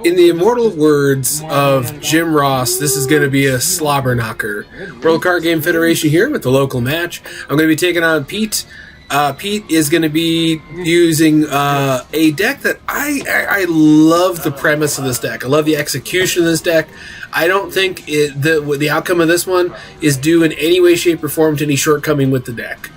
In the immortal words of Jim Ross, this is going to be a slobber knocker. World Card Game Federation here with the local match. I'm going to be taking on Pete. Pete is going to be using a deck that I love the premise of this deck. I love the execution of this deck. I don't think the outcome of this one is due in any way, shape, or form to any shortcoming with the deck.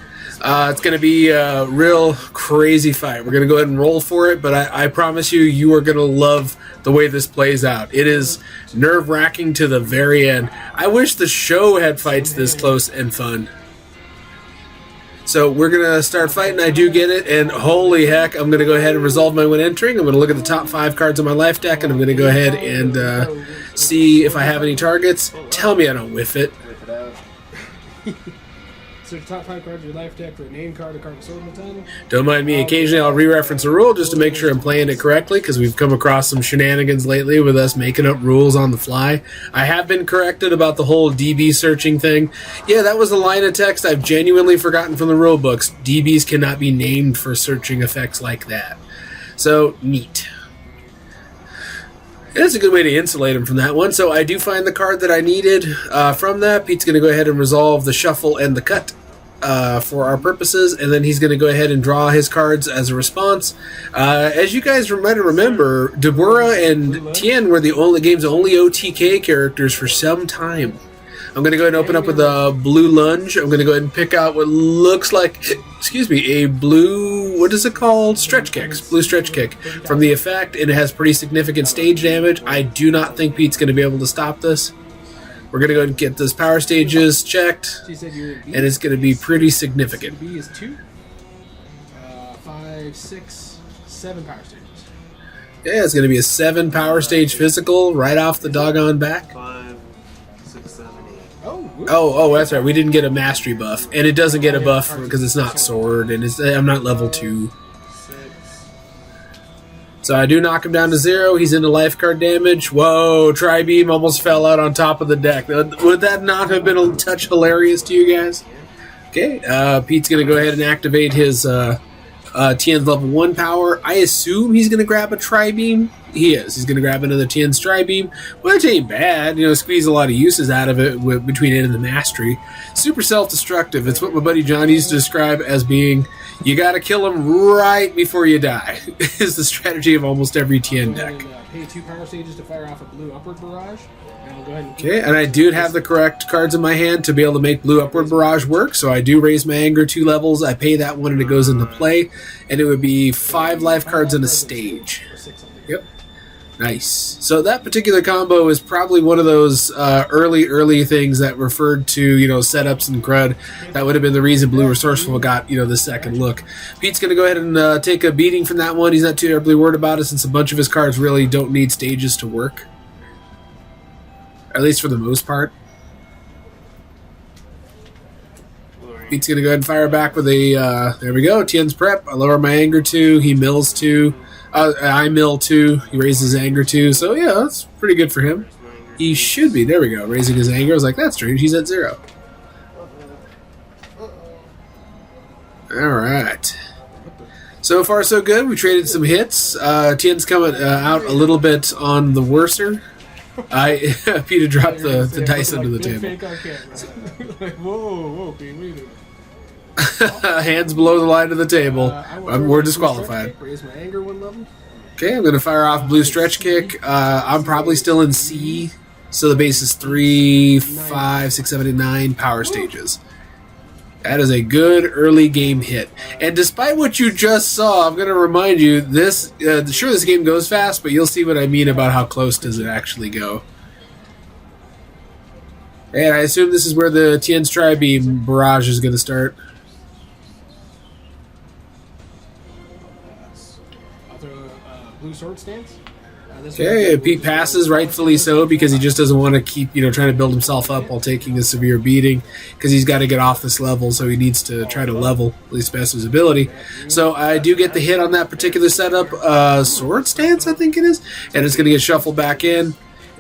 It's going to be a real crazy fight. We're going to go ahead and roll for it, but I promise you are going to love the way this plays out. It is nerve-wracking to the very end. I wish the show had fights this close and fun. So we're going to start fighting. I do get it, and holy heck, I'm going to go ahead and resolve my win entering. I'm going to look at the top 5 cards on my life deck, and I'm going to go ahead and see if I have any targets. Tell me I don't whiff it. So the top 5 cards of your life deck for a name card, a card with sword in the title. Don't mind me. Occasionally I'll re-reference a rule just to make sure I'm playing it correctly, because we've come across some shenanigans lately with us making up rules on the fly. I have been corrected about the whole DB searching thing. Yeah, that was a line of text I've genuinely forgotten from the rule books. DBs cannot be named for searching effects like that. So, neat. That's a good way to insulate him from that one. So I do find the card that I needed from that. Pete's going to go ahead and resolve the shuffle and the cut for our purposes, and then he's going to go ahead and draw his cards as a response. As you guys might remember, Dabura and Tien were the only OTK characters for some time. I'm going to go ahead and open up with a blue lunge. I'm going to go ahead and pick out what looks like, a blue, what is it called? Stretch kicks. Blue stretch kick from the effect, and it has pretty significant stage damage. I do not think Pete's going to be able to stop this. We're going to go ahead and get those power stages checked, and it's going to be pretty significant. B is 2, 5, 6, 7 power stages. Yeah, it's going to be a 7 power stage physical right off the doggone back. 5, 6, 7, 8. Oh, that's right. We didn't get a mastery buff, and it doesn't get a buff because it's not sword, and I'm not level 2. So I do knock him down to 0. He's into life card damage. Whoa, Tri-Beam almost fell out on top of the deck. Would that not have been a touch hilarious to you guys? Okay, Pete's going to go ahead and activate his Tien's level 1 power. I assume he's going to grab a Tri-Beam. He is. He's going to grab another Tien's Tri-Beam, which ain't bad. Squeeze a lot of uses out of it between it and the Mastery. Super self-destructive. It's what my buddy John used to describe as being, you got to kill him right before you die, is the strategy of almost every Tien deck. Pay 2 power stages to fire off a blue upward barrage. Okay, and I do have the correct cards in my hand to be able to make blue upward barrage work, so I do raise my anger 2 levels. I pay that one and it goes into play, and it would be 5 life cards in a stage. Yep. Nice. So that particular combo is probably one of those early things that referred to, setups and crud. That would have been the reason Blue Resourceful got, the second look. Pete's going to go ahead and take a beating from that one. He's not too terribly worried about it since a bunch of his cards really don't need stages to work. At least for the most part. Pete's going to go ahead and fire back with a, there we go, Tien's prep. I lower my anger 2. He mills 2. I mill 2. He raises his anger 2. So, yeah, that's pretty good for him. He should be. There we go. Raising his anger. I was like, that's strange. He's at 0. All right. So far, so good. We traded some hits. Tien's coming out a little bit on the worser. Peter dropped the dice under the table. Whoa, Hands below the line of the table. We're disqualified. Raise my anger 1 level. Okay, I'm going to fire off blue stretch kick. I'm probably still in C, so the base is 3, 5, 6, 7, and 9 power stages. That is a good early game hit. And despite what you just saw, I'm going to remind you, sure, this game goes fast, but you'll see what I mean about how close does it actually go. And I assume this is where the Tien's Tri-Beam barrage is going to start. I'll throw a blue sword stance. Okay, Pete passes, rightfully so, because he just doesn't want to keep, trying to build himself up while taking a severe beating, because he's got to get off this level, so he needs to try to level, at least best of his ability. So I do get the hit on that particular setup, sword stance, I think it is, and it's going to get shuffled back in.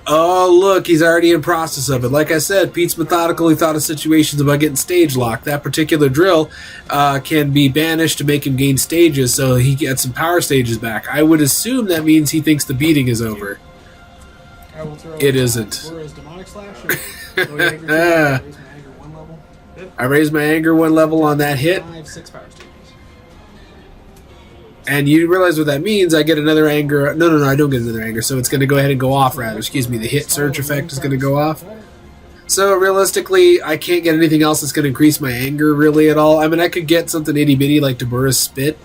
Oh, look, he's already in process of it. Like I said, Pete's methodical. He thought of situations about getting stage locked. That particular drill can be banished to make him gain stages, so he gets some power stages back. I would assume that means he thinks the beating is over. I will throw It isn't. Dabura's demonic slash. Or go anger 2, raise my anger 1 level. I raised my anger 1 level on that hit. 5, 6 power stages. And you realize what that means. I get another anger. No, I don't get another anger. So it's going to go ahead and go off, rather. Excuse me, the hit search effect is going to go off. So realistically, I can't get anything else that's going to increase my anger really at all. I mean, I could get something itty-bitty like Dabura's Spit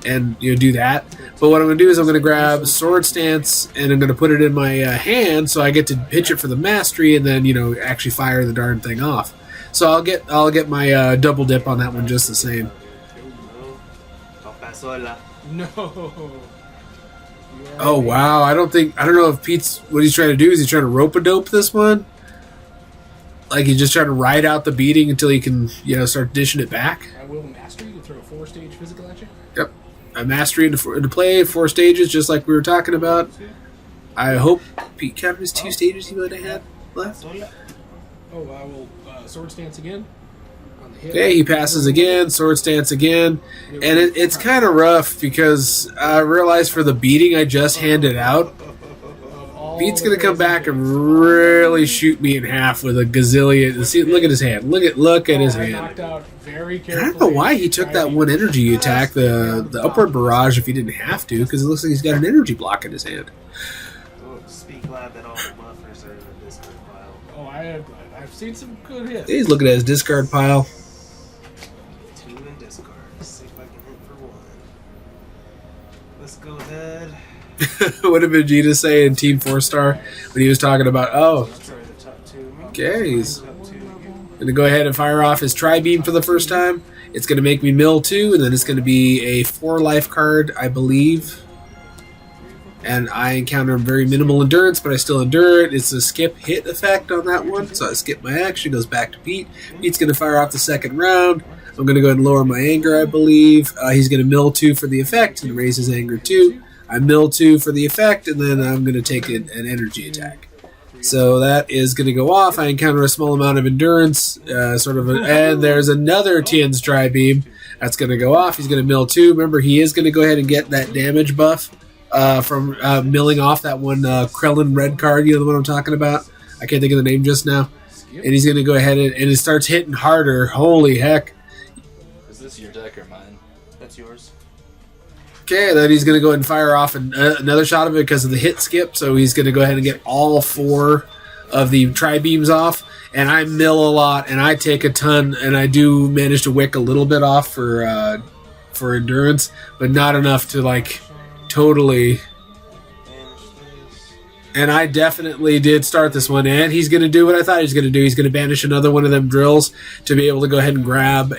and do that. But what I'm going to do is I'm going to grab Sword Stance and I'm going to put it in my hand so I get to pitch it for the mastery and then, actually fire the darn thing off. So I'll get my double dip on that one just the same. No. Oh wow! I don't know if Pete's what he's trying to do. Is he trying to rope-a-dope this one? Like he's just trying to ride out the beating until he can, start dishing it back. I will mastery to throw a 4-stage physical at you. Yep, I mastery into play 4 stages, just like we were talking about. I hope Pete counted his 2 stages he might have had left. Oh, I will sword stance again. Okay, he passes again, sword stance again, and it's kind of rough because I realized for the beating I just handed out, Pete's going to come back and really shoot me in half with a gazillion. See, look at his hand. Look at his hand. And I don't know why he took that 1 energy attack, the upward barrage, if he didn't have to, because it looks like he's got an energy block in his hand. Speak loud that all the buffers are in the discard pile. Oh, I've seen some good hits. He's looking at his discard pile. 2 in discard. See if I can hit for 1. Let's go ahead. What did Vegeta say in Team 4-Star when he was talking about, okay, he's going to go ahead and fire off his Tri-Beam for the first time. It's going to make me mill 2, and then it's going to be a 4 life card, I believe. And I encounter very minimal endurance, but I still endure it. It's a skip hit effect on that one, so I skip my action, goes back to Pete. Pete's going to fire off the second round. I'm going to go ahead and lower my anger, I believe. He's going to mill 2 for the effect and raise his anger 2. I mill 2 for the effect, and then I'm going to take an energy attack. So that is going to go off. I encounter a small amount of endurance, and there's another Tien's Tri-Beam. That's going to go off. He's going to mill 2. Remember, he is going to go ahead and get that damage buff from milling off that one Krellin red card, the one I'm talking about. I can't think of the name just now. And he's going to go ahead and it starts hitting harder. Holy heck. Is this your deck or mine? That's yours. Okay, then he's going to go ahead and fire off another shot of it because of the hit skip. So he's going to go ahead and get all 4 of the Tri-Beams off. And I mill a lot, and I take a ton, and I do manage to wick a little bit off for endurance, but not enough to, totally... And I definitely did start this one, and he's going to do what I thought he was going to do. He's going to banish another one of them drills to be able to go ahead and grab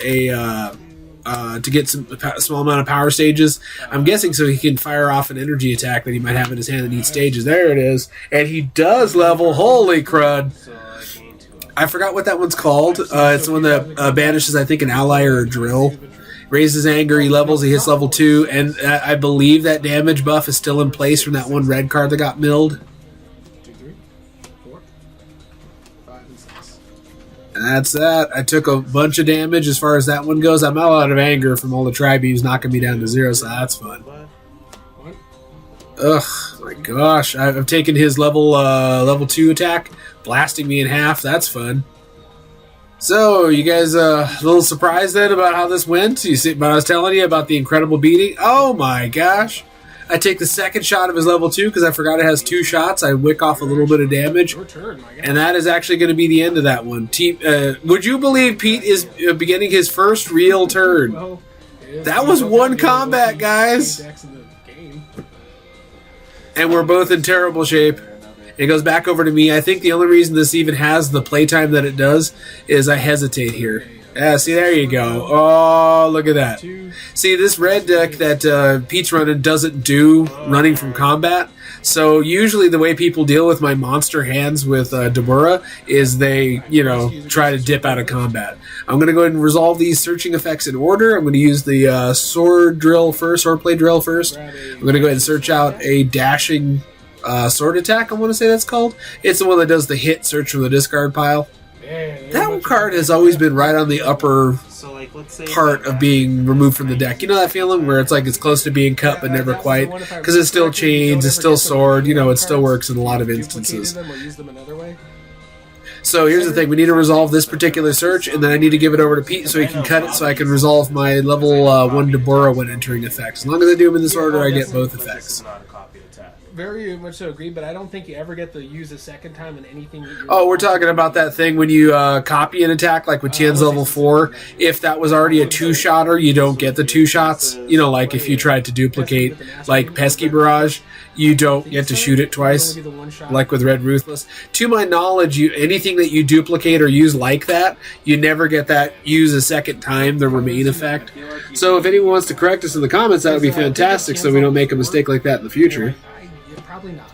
to get a small amount of power stages. I'm guessing so he can fire off an energy attack that he might have in his hand that needs stages. There it is. And he does level. Holy crud. I forgot what that one's called. It's the one that banishes, I think, an ally or a drill. Raises anger, he levels, he hits level 2, and I believe that damage buff is still in place from that one red card that got milled. 2, 3, 4, 5, and 6. And that's that. I took a bunch of damage as far as that one goes. I'm not out of anger from all the Tri-Beams knocking me down to 0, so that's fun. Ugh, my gosh. I've taken his level 2 attack, blasting me in half. That's fun. So, you guys a little surprised then about how this went? You see, but I was telling you about the incredible beating. Oh my gosh. I take the second shot of his level 2 because I forgot it has 2 shots. I wick off a little bit of damage. And that is actually going to be the end of that one. Would you believe Pete is beginning his first real turn? That was 1 combat, guys. And we're both in terrible shape. It goes back over to me. I think the only reason this even has the playtime that it does is I hesitate here. Yeah, see, there you go. Oh, look at that. See, this red deck that Pete's running doesn't do running from combat. So usually the way people deal with my monster hands with Dabura is they, try to dip out of combat. I'm going to go ahead and resolve these searching effects in order. I'm going to use the sword play drill first. I'm going to go ahead and search out a dashing... sword attack, I want to say that's called. It's the one that does the hit search from the discard pile. That card has always been right on the upper So like, let's say part of being removed from the deck. You know that feeling where it's like it's close to being cut but never quite? Because it's still chains, it's still sword, you know, it still works in a lot of instances. So here's the thing, we need to resolve this particular search, and then I need to give it over to Pete so he can cut it so I can resolve my level 1 Dabura when entering effects. As long as I do them in this order, I get both effects. Very much so agree, but I don't think you ever get to use a second time in anything that you're... Oh, we're talking about that thing when you copy an attack, like with Tien's level 4. If that was already a 2-shotter, you don't get the 2 shots. You know, like if you tried to duplicate, like Pesky Barrage, you don't get to shoot it twice, like with Red Ruthless. To my knowledge, anything that you duplicate or use like that, you never get that use a second time, the remain effect. So if anyone wants to correct us in the comments, that would be fantastic so we don't make a mistake like that in the future. Probably not.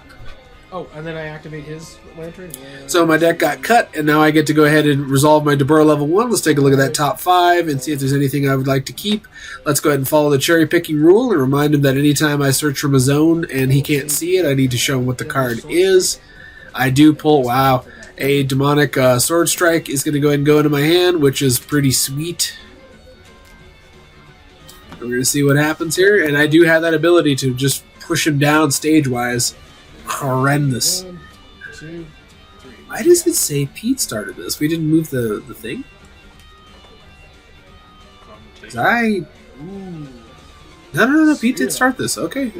Oh, and then I activate his lantern. So my deck got cut, and now I get to go ahead and resolve my Dabura level 1. Let's take a look at that top 5 and see if there's anything I would like to keep. Let's go ahead and follow the cherry picking rule and remind him that anytime I search from a zone and he can't see it, I need to show him what the card is. I do pull, wow, a demonic sword strike is going to go ahead and go into my hand, which is pretty sweet. We're going to see what happens here, and I do have that ability to just push him down stage-wise. Horrendous. 1, 2, 3. Why does it say Pete started this? We didn't move the thing? 'Cause No, Pete did start this. Okay.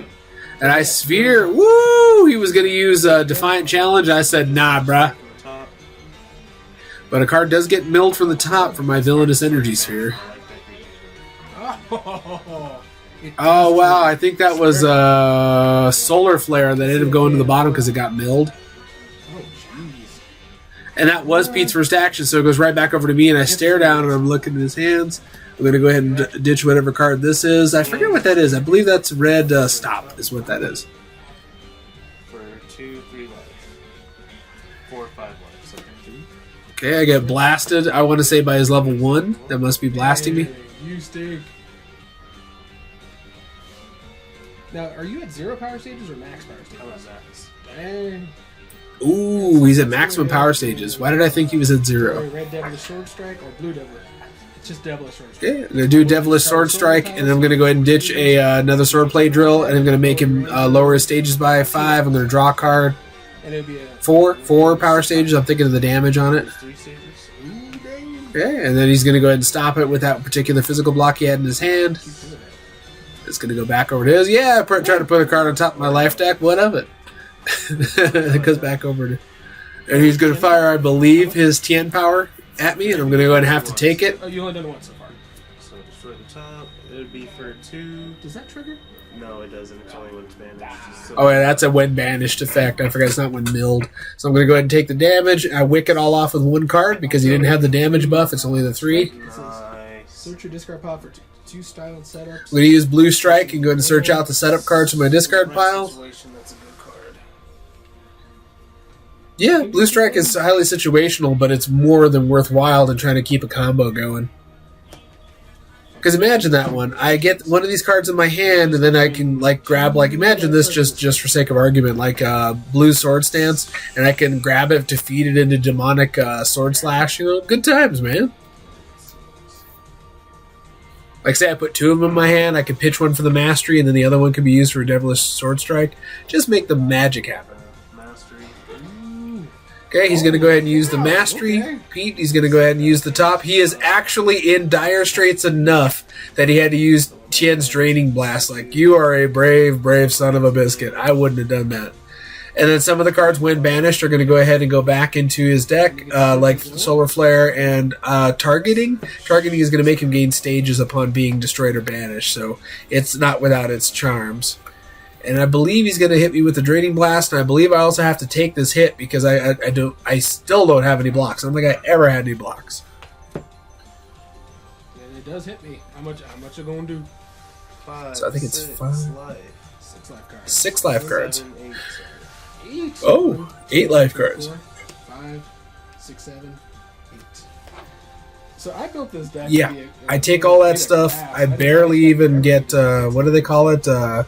And I sphere. Woo! He was going to use Defiant Challenge. I said, nah, bruh. But a card does get milled from the top from my Villainous Energy Sphere. Oh, wow. I think that was Solar Flare that ended up going to the bottom because it got milled. And that was Pete's first action, so it goes right back over to me, and I stare down, and I'm looking at his hands. I'm going to go ahead and ditch whatever card this is. I forget what that is. I believe that's red stop is what that is. For 2, 3 life. 4, 5 life. Okay, I get blasted, I want to say, by his level 1. That must be blasting me. You stink. Now, are you at 0 power stages or max power stages? How about max? Dang. Ooh, he's at maximum power stages. Why did I think he was at 0? Red Devilish Sword Strike or Blue Devilish? It's just Devilish Sword Strike. Okay, I'm going to do Devilish Sword Strike, and I'm going to go ahead and ditch another Sword Play Drill, and I'm going to make him lower his stages by 5. I'm going to draw a card. And it'll be a 4 power stages. I'm thinking of the damage on it. 3 stages. Ooh, dang. Okay, and then he's going to go ahead and stop it with that particular physical block he had in his hand. It's going to go back over to his. Yeah, I tried to put a card on top of my life deck. What of it? It goes back over to... And he's going to fire, I believe, his Tien power at me, and I'm going to go ahead and have to take it. Oh, you only done it once so far. So destroy the top. It would be for 2. Does that trigger? No, it doesn't. It's only when it's banished. So Oh, yeah, that's a when banished effect. I forgot it's not when milled. So I'm going to go ahead and take the damage. I wick it all off with 1 card because he didn't have the damage buff. It's only the 3. nice. Search your discard pile for 2 style setups. I'm going to use Blue Strike and go ahead and search out the setup cards from my discard pile. Situation, that's a good card. Yeah, Blue Strike is highly situational, but it's more than worthwhile than trying to keep a combo going. Because imagine that one. I get one of these cards in my hand, and then I can grab imagine this just for sake of argument, Blue Sword Stance, and I can grab it to feed it into demonic Sword Slash. Good times, man. Like, say I put 2 of them in my hand, I could pitch one for the Mastery, and then the other one could be used for a Devilish Sword Strike. Just make the magic happen. Mastery. Okay, he's going to go ahead and use the Mastery. Okay. Pete, he's going to go ahead and use the top. He is actually in dire straits enough that he had to use Tien's Draining Blast. You are a brave, brave son of a biscuit. I wouldn't have done that. And then some of the cards, when banished, are going to go ahead and go back into his deck, like Solar Flare and Targeting. Targeting is going to make him gain stages upon being destroyed or banished, so it's not without its charms. And I believe he's going to hit me with the Draining Blast, and I believe I also have to take this hit because I still don't have any blocks. I don't think I ever had any blocks. And it does hit me. How much are going to do? 5. So I think it's 6 5. life. 6 life cards. 6 life cards. 7, 8. 8. Oh, 8 life cards. 4, 5, 6, 7, 8. So I built this deck. Yeah, to be I take all that stuff. I barely even get, what do they call it? I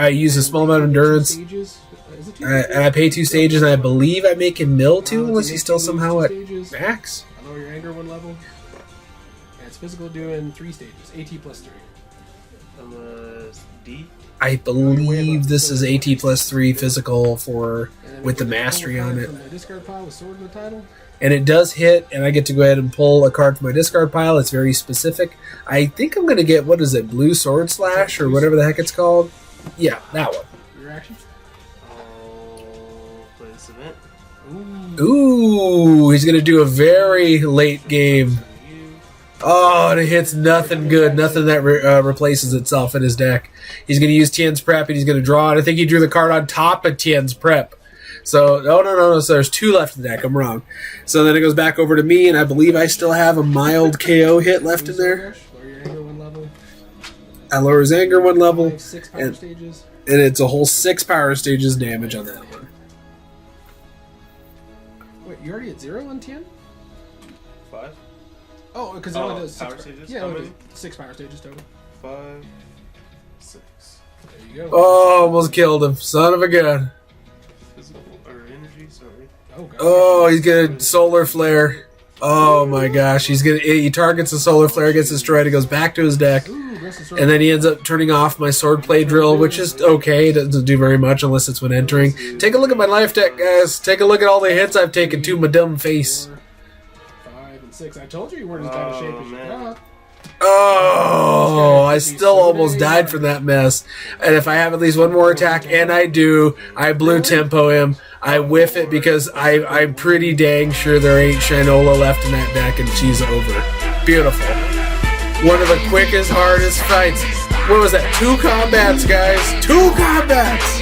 use a small amount of endurance. Stages? Is it And I pay 2 stages, and I believe I make him mill 2, unless he's still somehow at max. I lower your anger 1 level. And it's physical doing 3 stages. AT plus 3. D. I believe this is AT plus 3 physical for with the mastery on it. From the discard pile with sword in the title. And it does hit, and I get to go ahead and pull a card from my discard pile. It's very specific. I think I'm going to get, what is it, Blue Sword Slash, or whatever the heck it's called? Yeah, that one. Your action? I'll play this event. Ooh, he's going to do a very late game. Oh, and it hits nothing good, nothing that replaces itself in his deck. He's going to use Tien's Prep, and he's going to draw it. I think he drew the card on top of Tien's Prep. So, no. So there's 2 left in the deck. I'm wrong. So then it goes back over to me, and I believe I still have a mild KO hit left in there. Lower your anger 1 level. I lower his anger 1 level, 6 power stages. and it's a whole 6 power stages damage on that one. Wait, you already at 0 on Tien? 5. Oh, because it only does power 6 stages? Yeah, How it only many? does 6 power stages total. 5, 6. There you go. Oh, almost killed him. Son of a gun. Physical or energy, sorry. Oh, God. Oh, he's gonna solar flare. Oh my gosh, he targets the solar flare, gets destroyed, he goes back to his deck, Ooh, aggressive sword. and then he ends up turning off my swordplay drill, which is okay, doesn't do very much unless it's when entering. Take a look at my life deck, guys. Take a look at all the hits I've taken to my dumb face. 4, 5, and 6. I told you weren't as bad a shape as you man. thought. Oh, I still almost died from that mess. And if I have at least one more attack, and I do, I blue tempo him. I whiff it because I'm pretty dang sure there ain't Shinola left in that deck, and she's over. Beautiful. One of the quickest, hardest fights. What was that? 2 combats, guys. 2 combats!